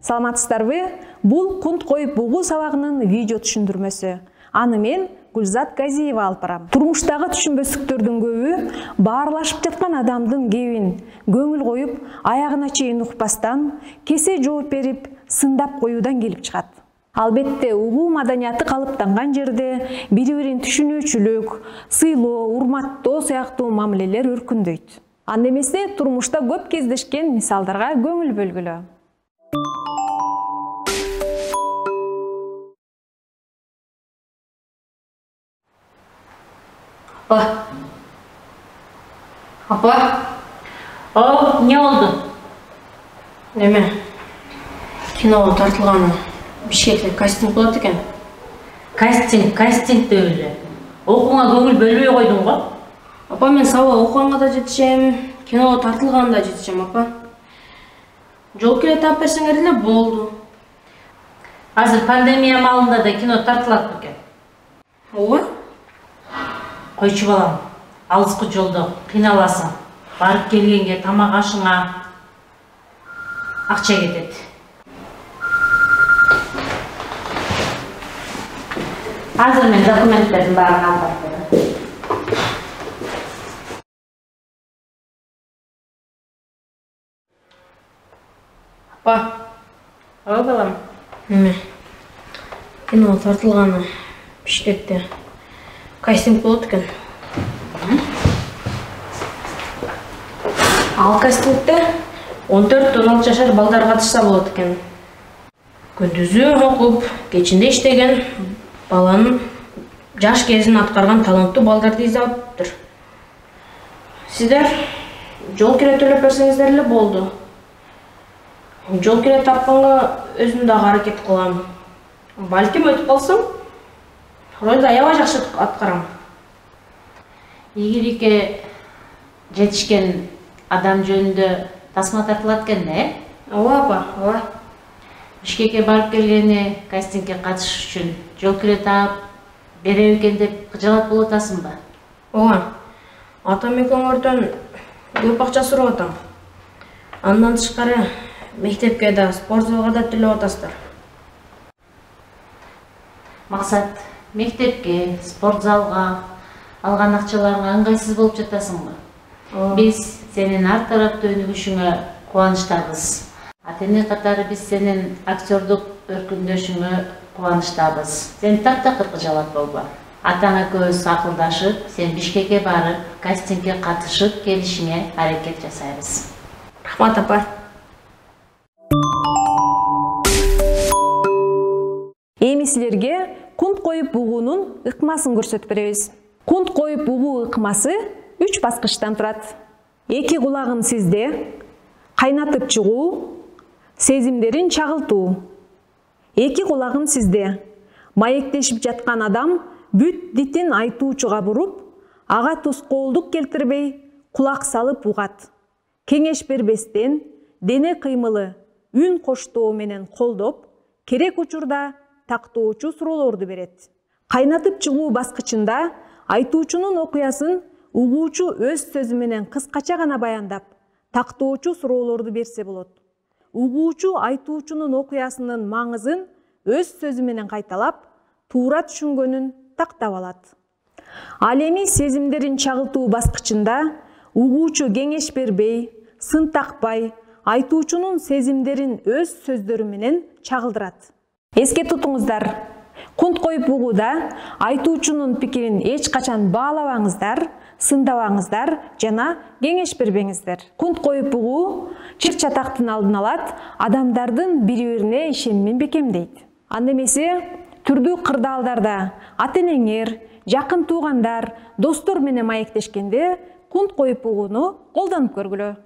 Саламатсыздарбы? Бул кунт коюп бугуу сабагынын видео түшүндүрмөсү. Аны мен Гүлзат Газиева алып барам. Турмуштагы түшүнбөстүктөрдүн көбү баарлашып жаткан адамдын кебин көңүл коюп, аягына чейин укпастан, кесе жооп берип, сындап коюудан келип чыгат. Албетте, угуу маданияты калыптанган жерде бири-бирин түшүнүүчүлүк, сыйлоо, урматтоо сыяктуу мамилелер өркүндөйт. Анда эмесе турмушта көп кездешкен мисалдарга көңүл бөлгүлө. Апа, не oldu? Неме? Киноға тартылғаны Бишкекте кастинг болады екен. Кастинг деле. Окууга көңүл бөлбөй койдуң го? Апа, мен сабак окуганга да жетишем, киноға тартылғанга да жетишем, апа. Жол кире таап берсеңер эле болду. Азыр пандемия маалында да кино тартылат бекен. Ооба? Койчу балам, алыскы жолдо кыйналасың. Барып келгенге тамак ашыңа акча кетет. Азыр мен документтердин баарын алып барып. Апа, Балам. неме? Киноға тартылғаны Бишкекте кастинг болот экен. Ал кастингте 14-16 жашар балдар катышса болот экен. Күндүзү окуп, кечинде иштеген баланын жаш кезин аткарган таланттуу балдарды издептир. Сиздер жол кире төлөп берсеңиздер эле болду. Жол кире тапканга өзүм дагы аракет кылам. Балким өтүп калсам, ролду аябай жакшы аткарам. Игирике жетишкен адам жөнүндө тасма тартылат экен да, Ооба, апа, ооба. Бишкекке барып келгени кастингге катышыш үчүн жол кире таап берем экен деп кыжалат болуп атасыңбы? Ооба. Атам экөөңөрдөн көп акча сурап атам. Андан тышкары мектепке да, спорт залга да төлөп атасыздар. Максат, мектепке, спорт залга алган акчаларыңа ыңгайсыз болуп жатасыңбы? Биз сенин ар тараптуу өнүгүшүңө кубанычтабыз. Ата-эне катары биз сенин актёрдук өркүндөшүңө кубанычтабыз. Сен так-такыр кыжалат болбо. Атаң экөөбүз акылдашып, сен Бишкекке барып, кастингге катышып келишиңе аракет жасайбыз. Рахмат, апа. Эми силерге кунт коюп бугуунун ыкмасын көрсөтүп беребиз. Кунт коюп бугуу ыкмасы 3 баскычтан турат. Эки кулагын сизде, кайнатып чыгуу, сезимдерин чагылтуу. Эки кулагын сизде. Маектешип жаткан адам бүт дитин айтуучуга буруп, ага тоскоолдук келтирбей, кулак салып угат. Кеңеш бербестен, дене кыймылы, үн коштоо менен колдоп, керек учурда тактоочу суроолорду берет. Кайнатып чыгуу баскычында айтуучунун окуясын угуучу өз сөзү менен кыскача гана баяндап, тактоочу суроолорду берсе болот. Угуучу айтуучунун окуясынын маңызын өз сөзү менен кайталап, туура түшүнгөнүн тактап алат. Ал эми сезимдерин чагылтуу баскычында угуучу кеңеш бербей, сын такпай, айтуучунун сезимдерин өз сөздөрү менен чагылдырат. Эске тутуңуздар, кунт коюп бугууда айтуучунун пикирин эч качан баалабаңыздар, сындабаңыздар жана кеңеш бербеңиздер. Кунт коюп бугуу чыр чатактын алдын алат, адамдардын бири-бирине ишенимин бекемдейт. Анда эмесе түрдүү кырдаалдарда ата-энеңер, жакын туугандар, достор менен маектешкенде кунт коюп бугууну колдонуп көргүлө.